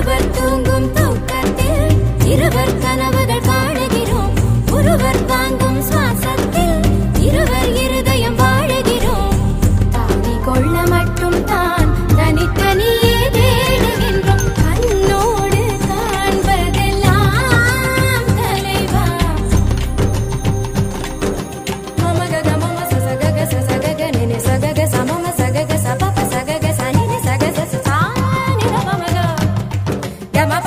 ஒருவர் தூங்கும் தூக்கத்தில் இருவர் கனவுகள் காணுகிறோம். ஒருவர் வாங்கும் சுவாசத்தில் இருவர் இருதயம் வாழுகிறோம். தாங்கி கொள்ள மட்டும் தான் தனித்தனியே தேடுகின்றோம். கண்ணோடு காண்பதெல்லாம் தலைவா. மமகக மம சசகக சசகக நினி சகக சமம சகக சபப சகக சனினி சகக சானின மமக கமப